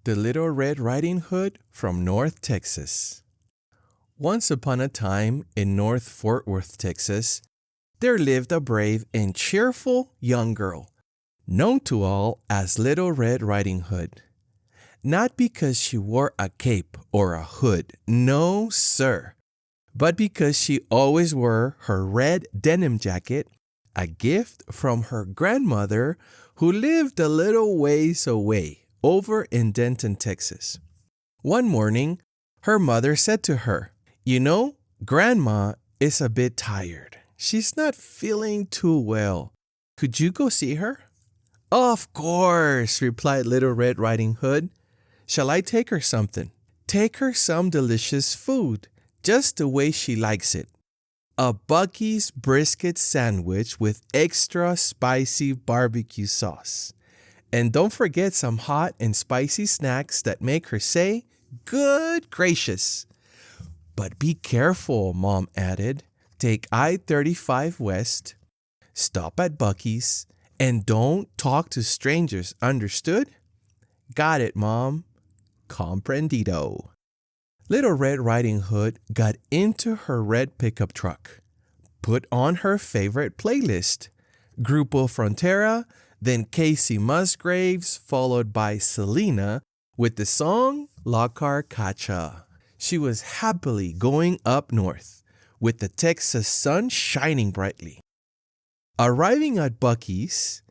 The Little Red Riding Hood from North Texas. Once upon a time in North Fort Worth, Texas, there lived a brave and cheerful young girl, known to all as Little Red Riding Hood. Not because she wore a cape or a hood, no sir, but because she always wore her red denim jacket, a gift from her grandmother who lived a little ways away over in Denton, Texas. One morning, her mother said to her, "You know, Grandma is a bit tired. She's not feeling too well. Could you go see her?" "Of course," replied Little Red Riding Hood. "Shall I take her something?" "Take her some delicious food, just the way she likes it. A Buckee's brisket sandwich with extra spicy barbecue sauce. And don't forget some hot and spicy snacks that make her say, 'Good gracious.' But be careful," Mom added. "Take I-35 West, stop at Buckee's, and don't talk to strangers, understood?" "Got it, Mom. Comprendido." Little Red Riding Hood got into her red pickup truck, put on her favorite playlist, Grupo Frontera, then Casey Musgraves, followed by Selena with the song La Carcacha. She was happily going up north, with the Texas sun shining brightly. Arriving at Buckee's,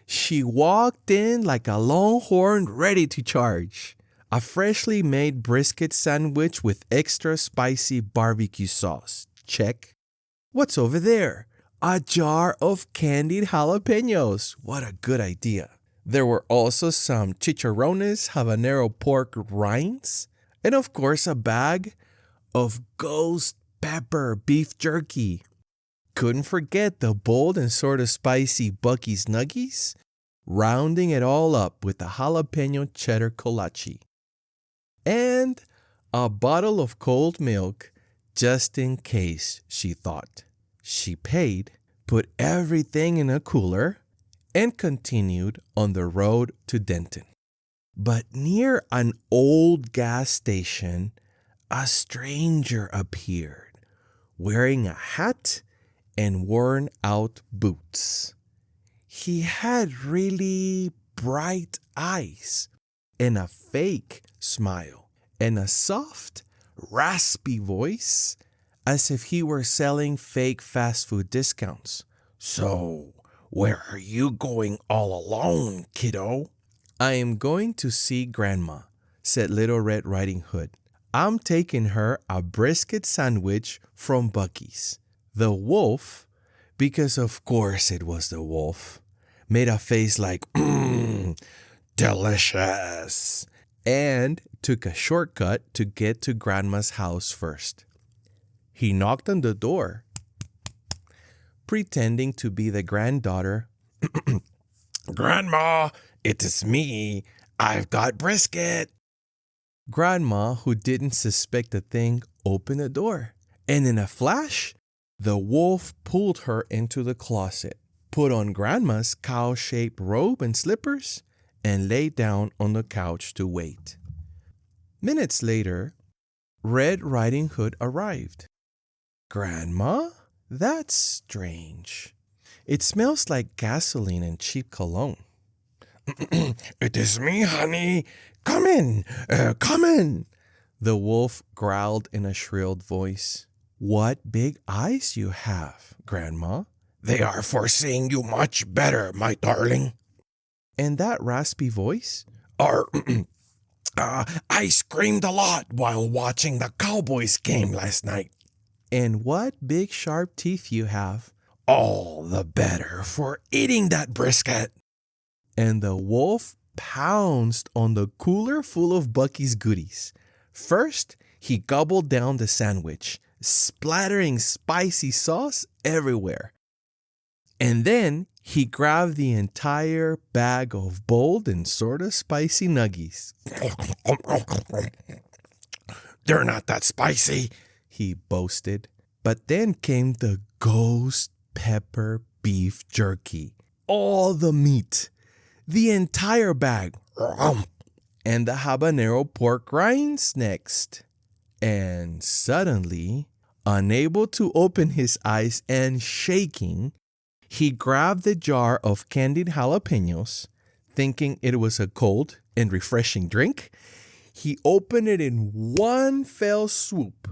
she walked in like a longhorn ready to charge. A freshly made brisket sandwich with extra spicy barbecue sauce. Check. What's over there? A jar of candied jalapenos. What a good idea. There were also some chicharrones, habanero pork rinds, and of course a bag of ghost pepper beef jerky. Couldn't forget the bold and sort of spicy Buckee's nuggies, rounding it all up with a jalapeno cheddar kolache. And a bottle of cold milk, just in case, she thought. She paid, put everything in a cooler, and continued on the road to Denton. But near an old gas station, a stranger appeared, wearing a hat and worn-out boots. He had really bright eyes and a fake smile and a soft, raspy voice, as if he were selling fake fast food discounts. "So, where are you going all alone, kiddo?" "I am going to see Grandma," said Little Red Riding Hood. "I'm taking her a brisket sandwich from Buckee's." The wolf, because of course it was the wolf, made a face like, delicious, and took a shortcut to get to Grandma's house first. He knocked on the door, pretending to be the granddaughter. "Grandma, it is me. I've got brisket." Grandma, who didn't suspect a thing, opened the door. And in a flash, the wolf pulled her into the closet, put on Grandma's cow-shaped robe and slippers, and lay down on the couch to wait. Minutes later, Red Riding Hood arrived. "Grandma? That's strange. It smells like gasoline and cheap cologne." "It is me, honey. Come in, come in," the wolf growled in a shrilled voice. "What big eyes you have, Grandma." "They are for seeing you much better, my darling." "And that raspy voice?" I screamed a lot while watching the Cowboys game last night." "And what big sharp teeth you have." "All the better for eating that brisket." And the wolf pounced on the cooler full of Buckee's goodies. First, he gobbled down the sandwich, splattering spicy sauce everywhere. And then he grabbed the entire bag of bold and sort of spicy nuggies. "They're not that spicy," he boasted. But then came the ghost pepper beef jerky. All the meat. The entire bag. and the habanero pork rinds next. And suddenly, unable to open his eyes and shaking, he grabbed the jar of candied jalapenos, thinking it was a cold and refreshing drink. He opened it in one fell swoop,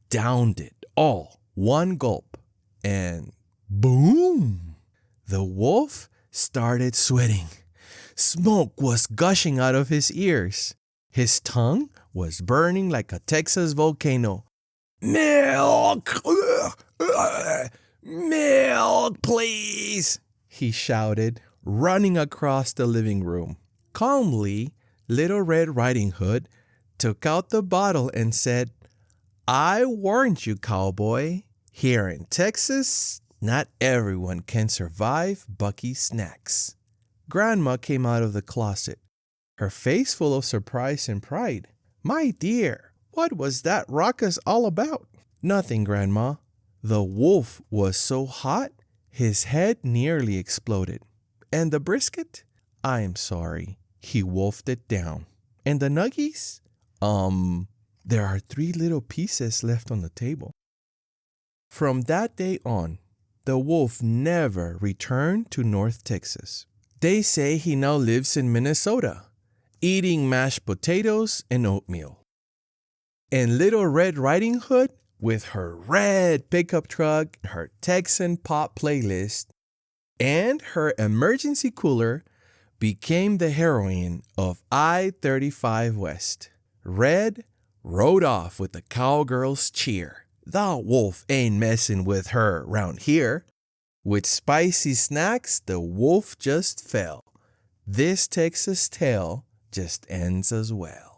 downed it all, one gulp, and boom! The wolf started sweating. Smoke was gushing out of his ears. His tongue was burning like a Texas volcano. "Milk! Milk, please!" he shouted, running across the living room. Calmly, Little Red Riding Hood took out the bottle and said, "I warned you, cowboy. Here in Texas, not everyone can survive Bucee snacks." Grandma came out of the closet, her face full of surprise and pride. "My dear, what was that ruckus all about?" "Nothing, Grandma. The wolf was so hot, his head nearly exploded. And the brisket? I'm sorry. He wolfed it down. And the nuggies? There are 3 little pieces left on the table." From that day on, the wolf never returned to North Texas. They say he now lives in Minnesota, eating mashed potatoes and oatmeal. And Little Red Riding Hood, with her red pickup truck, her Texan pop playlist, and her emergency cooler, became the heroine of I-35 West. Red rode off with the cowgirls' cheer. "The wolf ain't messing with her round here." With spicy snacks, the wolf just fell. This Texas tale just ends as well.